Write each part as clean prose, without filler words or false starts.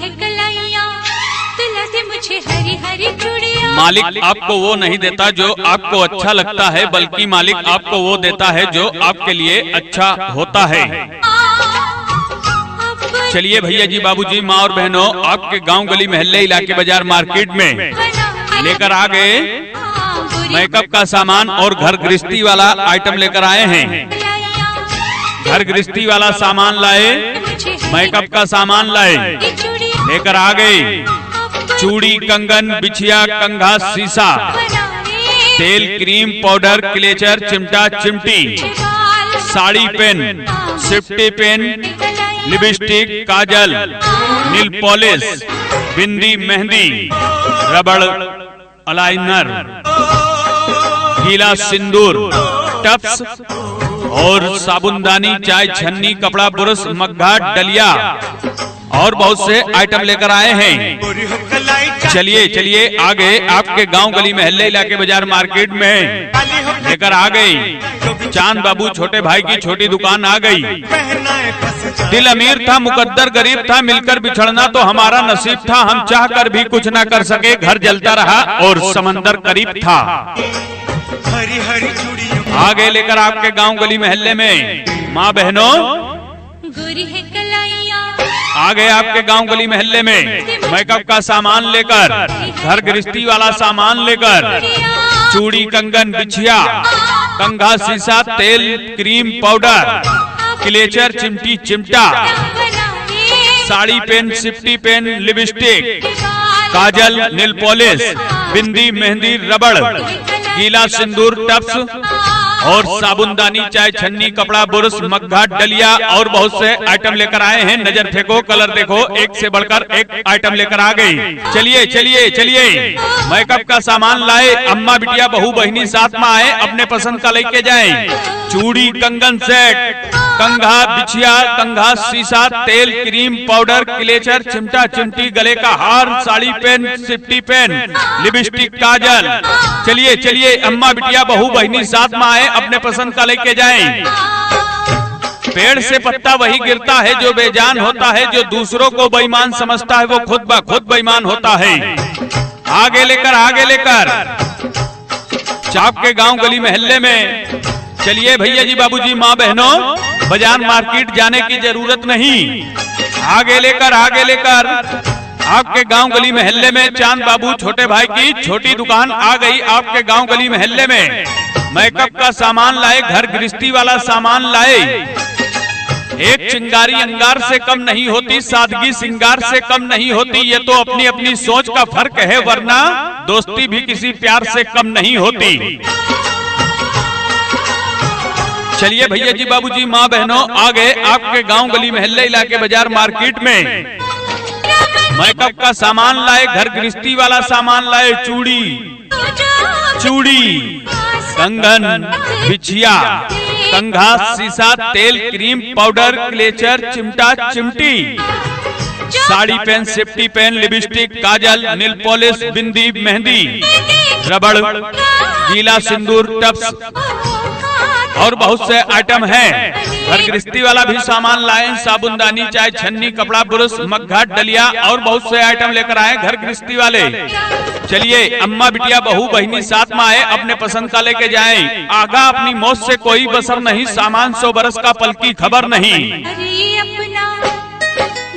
है कलाइयाँ, दिला दे मुझे हरी हरी चूड़ियाँ। मालिक आपको वो नहीं देता जो आपको अच्छा लगता है, बल्कि मालिक आपको वो देता है जो आपके लिए अच्छा होता है। चलिए भैया जी, बाबूजी, माँ और बहनों, आपके गांव गली मोहल्ले इलाके बाजार मार्केट में लेकर आ गए मेकअप का सामान और घर गृहस्थी वाला आइटम लेकर आए हैं। घर गृहस्थी वाला सामान लाए, मेकअप का सामान लाए, लेकर आ गए चूड़ी, कंगन, बिछिया, कंघा, शीशा, तेल, क्रीम, पाउडर, क्लेचर, चिमटा, चिमटी, sari pen, सिफ्टी pen, lipstick, kajal, nail polish, bindi, mehndi, रबड़, अलाइनर, गीला सिंदूर, टप्स और साबुनदानी, चाय छन्नी, कपड़ा बुरश, मग्घा, डलिया और बहुत से आइटम लेकर आए हैं। चलिए चलिए आगे आपके गांव गली मोहल्ले इलाके बाजार मार्केट में लेकर आ गई चांद बाबू छोटे भाई की छोटी दुकान आ गई। दिल अमीर था, मुकद्दर गरीब था, मिलकर बिछड़ना तो हमारा नसीब था, हम चाह कर भी कुछ ना कर सके, घर जलता रहा और समंदर करीब था। हरी हरी चूड़ियों आगे लेकर आपके गांव गली मोहल्ले में माँ बहनों गोरी है कलाइयाँ, आगे आपके गांव गली मोहल्ले में मेकअप का सामान लेकर, घर गृहस्थी वाला सामान लेकर, चूड़ी, कंगन, बिछिया, कंघा, शीशा, तेल, क्रीम, पाउडर, क्लेचर, चिमटी, चिमटा, sari pen, सिफ्टी pen, lipstick, kajal, nail polish, bindi, mehndi, रबड़, गीला सिंदूर, टप्स और साबुनदानी, चाय छन्नी, कपड़ा बुरश, मग्घा, डलिया और बहुत से आइटम लेकर आए हैं। नजर फेंको, कलर देखो, एक से बढ़कर एक आइटम लेकर आ गई। चलिए चलिए चलिए मेकअप का सामान लाए, अम्मा बिटिया बहू बहिनी साथ में आए, अपने पसंद का लेके जाएं। चूड़ी, कंगन सेट, कंघा, बिछिया, कंघा, शीशा, तेल, क्रीम, पाउडर, क्लेचर, चिमटा, चिमटी, गले का हार, साड़ी पेन, सिफ्टी पेन, लिपस्टिक, काजल। चलिए चलिए अम्मा बिटिया बहू बहिनी साथ में आए, अपने पसंद का लेके जाएं। पेड़ से पत्ता वही गिरता है जो बेजान होता है, जो दूसरों को बेईमान समझता है वो खुद ब खुद बेईमान होता है। आगे लेकर चाप के गांव गली मोहल्ले में चलिए भैया जी, बाबूजी, माँ बहनों, बाजार मार्केट जाने की जरूरत नहीं। आगे लेकर आपके गांव गली मोहल्ले में चांद बाबू छोटे भाई की छोटी दुकान आ गई। आपके गांव गली मोहल्ले में मेकअप का सामान लाए, घर गृहस्थी वाला सामान लाए। एक चिंगारी अंगार से कम नहीं होती, सादगी सिंगार से कम नहीं होती, ये तो अपनी अपनी सोच का फर्क है, वरना दोस्ती भी किसी प्यार से कम नहीं होती। चलिए भैया जी, बाबूजी, माँ बहनों, आगे आपके गांव गली मोहल्ले इलाके बाजार मार्केट में मेकअप का सामान लाए, घर गृहस्थी वाला सामान लाए। चूड़ी, कंगन, बिछिया, कंघा, शीशा, तेल, क्रीम, पाउडर, क्लेचर, चिमटा, चिमटी, sari pen, सिफ्टी pen, lipstick, kajal, nail polish, bindi, mehndi, रबड़, गीला सिंदूर, टप्स और बहुत से आइटम हैं। घर गृहस्थी वाला भी सामान लाए, साबुनदानी, चाय छन्नी, कपड़ा बुरश, मग्घा, डलिया और बहुत से आइटम लेकर आए घर गृहस्थी वाले। चलिए अम्मा बिटिया बहू बहिनी साथ में आए, अपने पसंद का लेके जाएं। आगा अपनी मौत से कोई बसर नहीं, सामान 100 बरस का पल की खबर नहीं।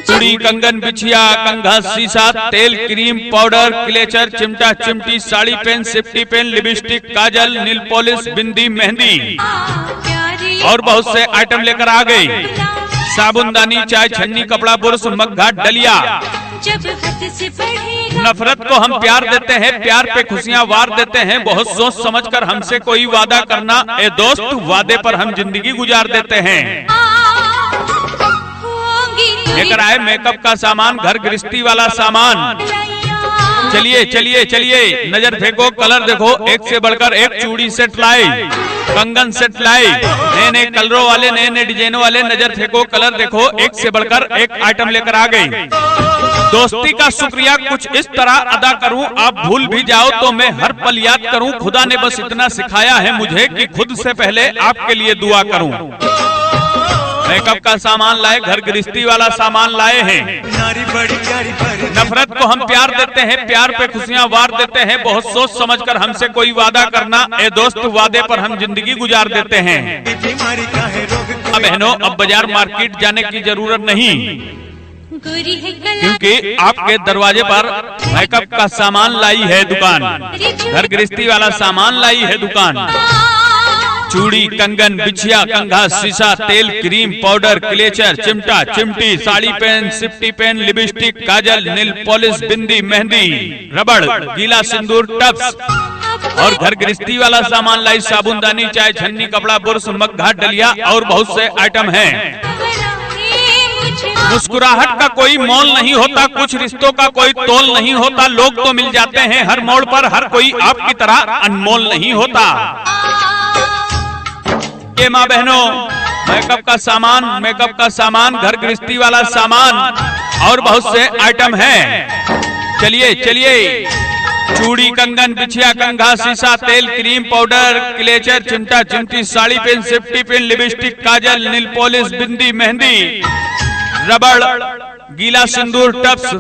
चूड़ी, कंगन, बिछिया, कंघा, शीशा, तेल, क्रीम, पाउडर, क्लेचर, चिमटा, चिमटी, sari pen, सिफ्टी pen, lipstick, kajal, nail polish, bindi, mehndi और बहुत से आइटम लेकर आ गई। साबुनदानी, चाय छन्नी, कपड़ा बुरश, मग्घा, डलिया। नफरत को हम प्यार देते हैं, प्यार पे खुशियां वार देते हैं। बहुत सोच समझकर हमसे कोई वादा करना, ए दोस्त, वादे पर हम जिंदगी गुजार देते हैं। लेकर आए मेकअप का सामान, घर गृहस्थी वाला सामान। चलिए चलिए चलिए नजर फेंको, कलर देखो, एक से बढ़कर एक चूड़ी सेट लाए, कंगन सेट लाए, नए नए कलरों वाले, नए नए डिजाइनों वाले। नजर फेंको, कलर देखो, एक से बढ़कर एक आइटम लेकर आ गई। दोस्ती का शुक्रिया कुछ इस तरह अदा करूं, आप भूल भी जाओ तो मैं हर पल याद करूं। खुदा ने बस इतना सिखाया है मुझे कि खुद से पहले आपके लिए दुआ करूं। मेकअप का सामान लाए, घर गृहस्थी वाला सामान लाए हैं। नारी बड़ी प्यारी भरी नफरत को हम प्यार देते हैं, प्यार पे खुशियां वार देते हैं। बहुत सोच समझकर हमसे कोई वादा करना, ए दोस्त वादे पर हम जिंदगी गुजार देते हैं। बीमारी का है रोग अब बहनों, अब बाजार मार्केट जाने की जरूरत नहीं, गोरी है कलाई क्योंकि आपके दरवाजे पर मेकअप का सामान लाई है दुकान, घर गृहस्थी वाला सामान लाई है दुकान। चूड़ी, कंगन, बिछिया, कंघा, शीशा, तेल, क्रीम, पाउडर, क्लेचर, चिमटा, चिमटी, sari pen, सिफ्टी pen, lipstick, kajal, nail polish, bindi, mehndi, रबड़, गीला सिंदूर, टब्स और घर गृहस्थी वाला सामान लाई साबुनदानी, चाय छन्नी, कपड़ा, बुरश, मग, घाट, डलिया और बहुत से आइटम हैं। मुस्कुराहट का कोई मोल नहीं होता, कुछ रिश्तों का कोई तोल नहीं होता। लोग तो मिल जाते हैं हर मोड़ पर, हर कोई आपकी तरह अनमोल नहीं होता। ये माँ बहनों, मेकअप का सामान, घर गृहस्थी वाला सामान और बहुत से आइटम हैं। चलिए चलिए, चूड़ी, कंगन, बिछिया, कंघा, शीशा, तेल, क्रीम, पाउडर, क्लेचर, चिमटा, चिमटी, sari pin, safety pin, lipstick, kajal, nail polish, bindi, mehndi, रबड़, गीला सिंदूर, टब्स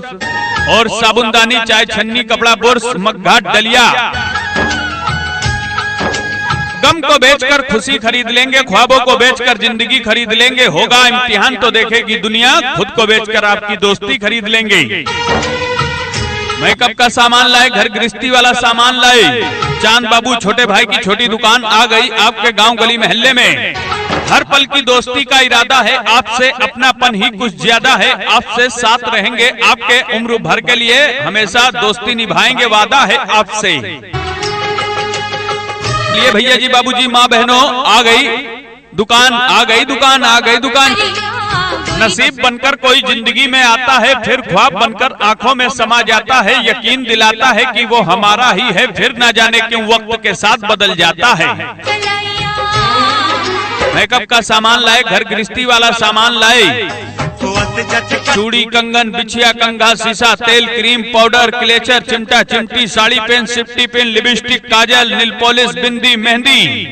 और साबुनदानी, चाय छन्नी, कपड़ा, बुरश, मग्घाट, डलिया। गम को बेचकर खुशी खरीद लेंगे, ख्वाबों को बेचकर जिंदगी खरीद लेंगे। होगा इम्तिहान तो देखेगी दुनिया, खुद को बेचकर आपकी दोस्ती खरीद लेंगे। मेकअप का सामान लाए, घर गृहस्थी वाला सामान लाए। चांद बाबू छोटे भाई की छोटी दुकान आ गई आपके गांव गली मोहल्ले में। हर पल की दोस्ती का इरादा है, आपसे अपनापन ही कुछ ज्यादा है। आपसे साथ रहेंगे आपके उम्र भर के लिए, हमेशा दोस्ती निभाएंगे, वादा है आपसे। ये भैया जी, बाबूजी, माँ बहनों, आ गई दुकान, आ गई दुकान, आ गई दुकान। नसीब बनकर कोई जिंदगी में आता है, फिर ख्वाब बनकर आंखों में समा जाता है। यकीन दिलाता है कि वो हमारा ही है, फिर न जाने क्यों वक्त के साथ बदल जाता है। मेकअप का सामान लाए, घर गृहस्थी वाला सामान लाए। चूड़ी, कंगन, बिछिया, कंघा, शीशा, तेल, क्रीम, पाउडर, क्लेचर, चिमटा, चिमटी, sari pen, सिफ्टी pen, lipstick, kajal, nail polish, bindi, mehndi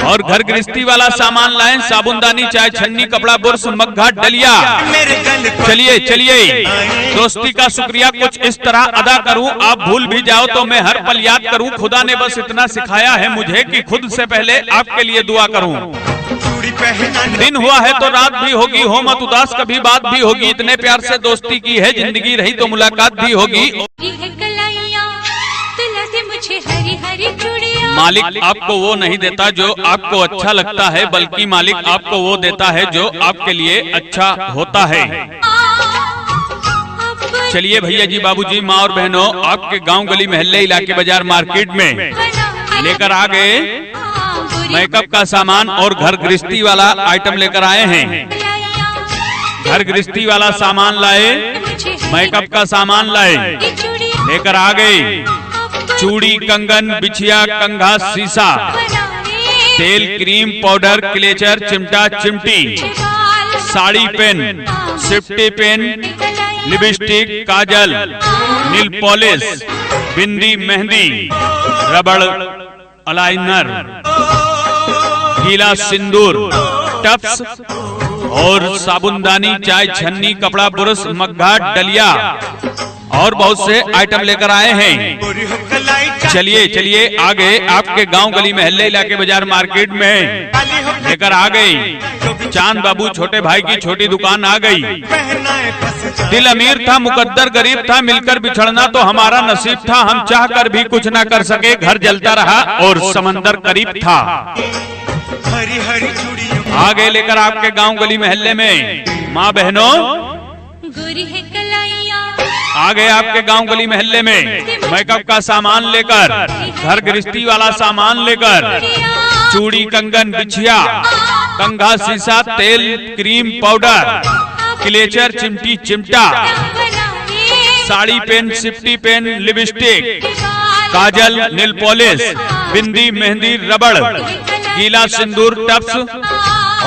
और घर गृहस्थी वाला सामान लाए। साबुनदानी, चाय छन्नी, कपड़ा, बुरश, मग्घाट, डलिया। चलिए चलिए, दोस्ती का शुक्रिया कुछ इस तरह अदा करूं, आप भूल भी जाओ तो मैं हर पल याद करूं। खुदा ने बस इतना सिखाया है मुझे कि खुद से पहले आपके लिए दुआ करूं। दिन हुआ है तो रात भी होगी, हो मत उदास, कभी बात भी होगी। इतने प्यार से दोस्ती की है, जिंदगी रही तो मुलाकात भी होगी। मालिक आपको वो नहीं देता जो आपको अच्छा लगता है, बल्कि मालिक आपको वो देता है जो आपके लिए अच्छा होता है। चलिए भैया जी, बाबूजी, माँ और बहनों, आपके गांव गली मोहल्ले, इलाके, बाजार मार्केट में लेकर आ गए मेकअप का सामान और घर गृहस्थी वाला आइटम लेकर आए हैं। घर गृहस्थी वाला सामान लाए, मेकअप का सामान लाए, लेकर आ गए। चूड़ी, कंगन, बिछिया, कंघा, शीशा, तेल, क्रीम, पाउडर, क्लेचर, चिमटा, चिमटी, sari pen, सिफ्टी pen, lipstick, kajal, nail polish, bindi, mehndi, रबड़, अलाइनर, गीला सिंदूर, टप्स और साबुनदानी, चाय छन्नी, कपड़ा, बुरश, मग्घाट, डलिया और बहुत से आइटम लेकर आए हैं। चलिए चलिए, आगे आपके गांव गली मोहल्ले, इलाके, बाजार मार्केट में लेकर आ गई। चांद बाबू छोटे भाई की छोटी दुकान आ गई। दिल अमीर था, मुकद्दर गरीब था, मिलकर बिछड़ना तो हमारा नसीब था। हम चाहकर भी कुछ न कर सके, घर जलता रहा और समंदर करीब था। हरी हरी चूड़ियों आगे लेकर आपके गांव गली मोहल्ले में, माँ बहनों, गोरी है कलाइयाँ आगे आपके गांव गली मोहल्ले में मेकअप का सामान लेकर, घर गृहस्थी वाला सामान लेकर, चूड़ी, कंगन, बिछिया, कंघा, शीशा, तेल, क्रीम, पाउडर, क्लेचर, चिमटी, चिमटा, sari pen, सिफ्टी pen, lipstick, kajal, nail polish, bindi, mehndi, रबड़, गीला सिंदूर, टप्स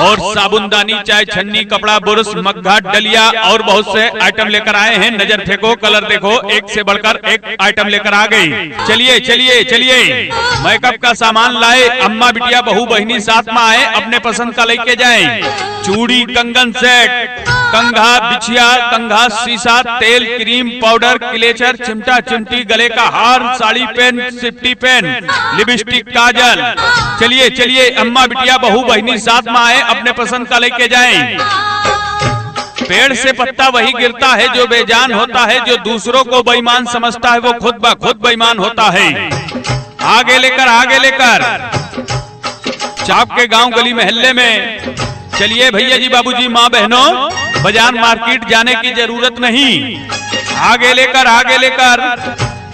और साबुनदानी, चाय छन्नी, कपड़ा, बुरुश, मग्घा, डलिया और बहुत से आइटम लेकर आए हैं। नजर फेंको, कलर देखो, एक से बढ़कर एक आइटम लेकर आ गई। चलिए चलिए चलिए, मेकअप का सामान लाए, अम्मा बिटिया बहू बहिनी साथ में आए, अपने पसंद का लेके जाएं। चूड़ी, कंगन सेट, कंघा, बिछिया, कंघा, शीशा, तेल, क्रीम, पाउडर, क्लेचर, चिमटा, चिमटी, गले का हार, साड़ी पेन, सिफ्टी पेन, लिपस्टिक, काजल। चलिए चलिए, अम्मा बिटिया बहू बहिनी साथ में आए, अपने पसंद का लेके जाएं। पेड़ से पत्ता वही गिरता है जो बेजान होता है, जो दूसरों को बेईमान समझता है वो खुद ब खुद बेईमान होता है। आगे लेकर आगे लेकर, चाप के गांव गली मोहल्ले में। चलिए भैया जी, बाबूजी, माँ बहनों, बाजार मार्केट जाने की जरूरत नहीं। आगे लेकर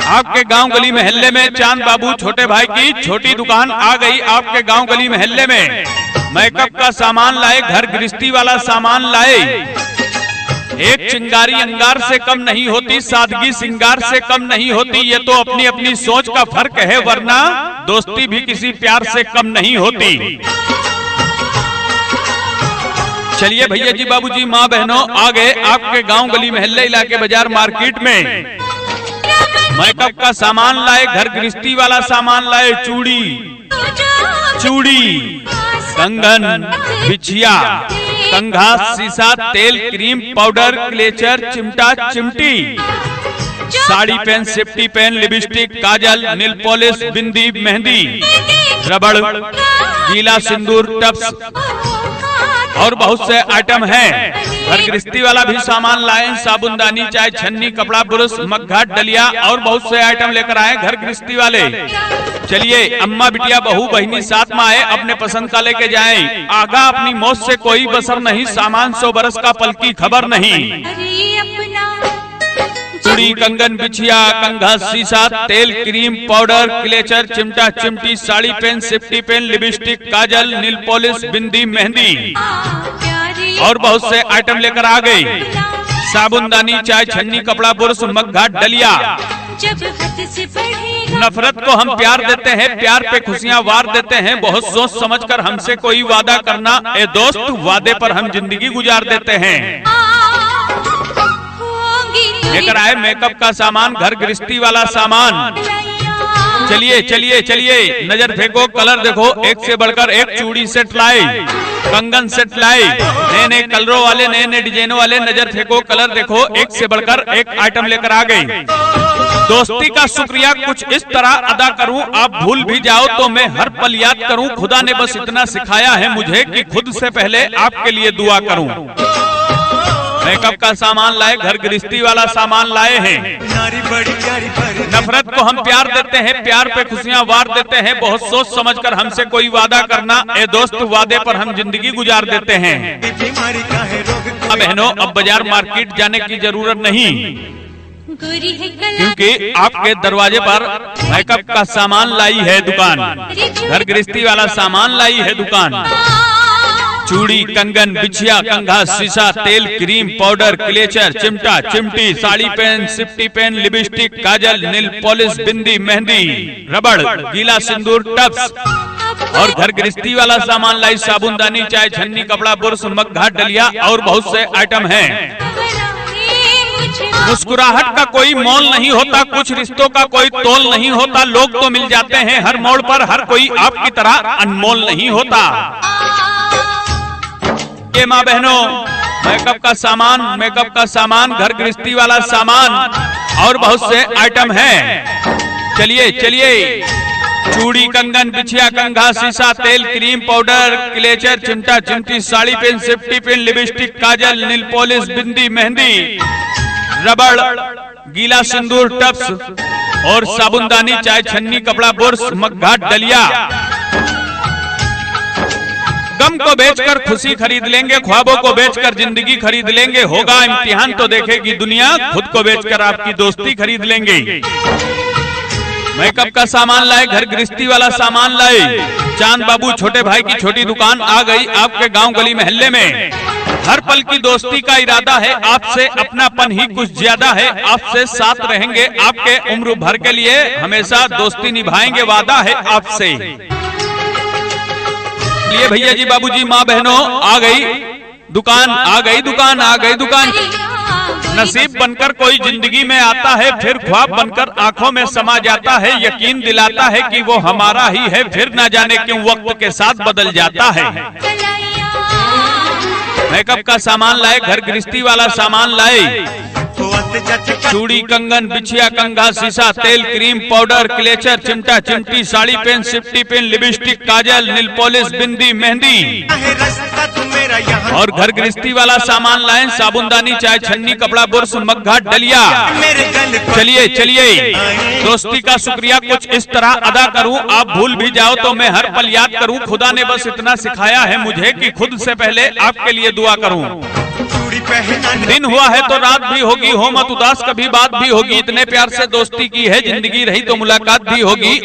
आपके गांव गली मोहल्ले में चांद बाबू छोटे भाई की छोटी दुकान आ गई। आपके गांव गली मोहल्ले में मेकअप का सामान लाए, घर गृहस्थी वाला सामान लाए। एक चिंगारी अंगार से कम नहीं होती, सादगी सिंगार से कम नहीं होती। ये तो अपनी अपनी सोच का फर्क है, वरना दोस्ती भी किसी प्यार से कम नहीं होती। चलिए भैया जी, बाबूजी, माँ बहनों, आ गए आपके गांव गली मोहल्ले इलाके बाजार मार्केट में। मेकअप का सामान लाए, घर गृहस्थी वाला सामान लाए। चूड़ी, कंगन, बिछिया, कंघा, शीशा, तेल, क्रीम, पाउडर, क्लेचर, चिमटा, चिमटी, sari pin, safety pin, lipstick, kajal, nail polish, bindi, mehndi, रबड़, गीला सिंदूर, टप्स और बहुत से आइटम हैं। घर गृहस्थी वाला भी सामान लाए, साबुनदानी, चाय छन्नी, कपड़ा, बुरुश, मग्घा, डलिया और बहुत से आइटम लेकर आए घर गृहस्थी वाले। चलिए, अम्मा बिटिया बहू बहिनी साथ में आए, अपने पसंद का लेके जाएं। आगा अपनी मौत से कोई बसर नहीं, सामान 100 बरस का पल की खबर नहीं। चूड़ी, कंगन, बिछिया, कंघा, शीशा, तेल, क्रीम, पाउडर, क्लेचर, चिमटा, चिमटी, sari pin, safety pin, lipstick, kajal, nail polish, bindi, mehndi और बहुत से आइटम लेकर आ गई। साबुनदानी, चाय छन्नी, कपड़ा, बुरुश, मग्घा, डलिया। नफरत को हम प्यार देते हैं, प्यार पे खुशियां वार देते हैं। बहुत सोच समझकर हमसे कोई वादा करना, ए दोस्त, वादे पर हम जिंदगी गुजार देते हैं। लेकर आए मेकअप का सामान, घर गृहस्थी वाला सामान। चलिए चलिए चलिए, नजर फेंको, कलर देखो, एक से बढ़कर एक चूड़ी सेट लाए, कंगन सेट लाए, नए नए कलरों वाले, नए नए डिजाइनों वाले। नजर फेंको, कलर देखो, एक से बढ़कर एक आइटम लेकर आ गई। दोस्ती का शुक्रिया कुछ इस तरह अदा करूं, आप भूल भी जाओ तो मैं हर पल याद करूं। खुदा ने बस इतना सिखाया है मुझे कि खुद से पहले आपके लिए दुआ करूं। मेकअप का सामान लाए, घर गृहस्थी वाला सामान लाए हैं। नफरत को हम प्यार देते हैं, प्यार पे खुशियां वार देते हैं। बहुत सोच समझकर हमसे कोई वादा करना, ए दोस्त, वादे पर हम जिंदगी गुजार देते हैं। अब बहनों, अब बाजार मार्केट जाने की जरूरत नहीं, क्योंकि आपके दरवाजे पर मेकअप का सामान लाई है दुकान, घर गृहस्थी वाला सामान लाई है दुकान। चूड़ी, कंगन, बिछिया, कंघा, शीशा, तेल, क्रीम, पाउडर, क्लेचर, चिमटा, चिमटी, sari pen, सिफ्टी pen, lipstick, kajal, nail polish, bindi, mehndi, रबड़, गीला सिंदूर, टप्स और घर गृहस्थी वाला सामान लाई। साबुनदानी, चाय छन्नी, कपड़ा, बुरुश, मग्घा, डलिया और बहुत से आइटम हैं। मुस्कुराहट का कोई मोल नहीं होता, कुछ रिश्तों का कोई तोल नहीं होता। लोग तो मिल जाते हैं हर मोड़ पर, हर कोई आपकी तरह अनमोल नहीं होता। ये माँ बहनों, मेकअप का सामान, घर गृहस्थी वाला सामान और बहुत से आइटम हैं। चलिए चलिए, चूड़ी, कंगन, बिछिया, कंघा, शीशा, तेल, क्रीम, पाउडर, क्लेचर, चिमटा, चिमटी, sari pin, safety pin, lipstick, kajal, nail polish, bindi, mehndi, रबड़, गीला सिंदूर, टप्स और साबुनदानी, चाय छन्नी, कपड़ा, बुरुश, मग्घा, डलिया। गम को बेचकर खुशी खरीद लेंगे, ख्वाबों को बेचकर जिंदगी खरीद लेंगे। होगा इम्तिहान तो देखेगी दुनिया, खुद को बेचकर आपकी दोस्ती खरीद लेंगे। मेकअप का सामान लाए, घर गृहस्थी वाला सामान लाए। चांद बाबू छोटे भाई की छोटी दुकान आ गई आपके गांव गली मोहल्ले में। हर पल की दोस्ती का इरादा है, आपसे अपनापन ही कुछ ज्यादा है। आपसे साथ रहेंगे आपके उम्र भर के लिए, हमेशा दोस्ती निभाएंगे, वादा है आपसे। लिए भैया जी, बाबूजी, माँ बहनों, आ गई दुकान, आ गई दुकान, आ गई दुकान। नसीब बनकर कोई जिंदगी में आता है, फिर ख्वाब बनकर आंखों में समा जाता है, यकीन दिलाता है कि वो हमारा ही है, फिर ना जाने क्यों वक्त के साथ बदल जाता है। मेकअप का सामान लाए, घर गृहस्थी वाला सामान लाए, चूड़ी, कंगन, बिछिया, कंघा, शीशा, तेल, क्रीम, पाउडर, क्लेचर, चिमटा, चिमटी, sari pen, सिफ्टी pen, lipstick, kajal, nail polish, bindi, mehndi और घर गृहस्थी वाला सामान लाएं, साबुनदानी, चाय छन्नी, कपड़ा, बुर्श, मग्घा, डलिया। चलिए चलिए, दोस्ती का शुक्रिया कुछ इस तरह अदा करूं, आप भूल भी जाओ तो मैं हर पल याद करूं। खुदा ने बस इतना सिखाया है मुझे कि खुद से पहले आपके लिए दुआ करूं। दिन हुआ है तो रात भी होगी, हो मत उदास, कभी बात भी होगी। इतने प्यार से दोस्ती की है जिंदगी, रही तो मुलाकात भी होगी।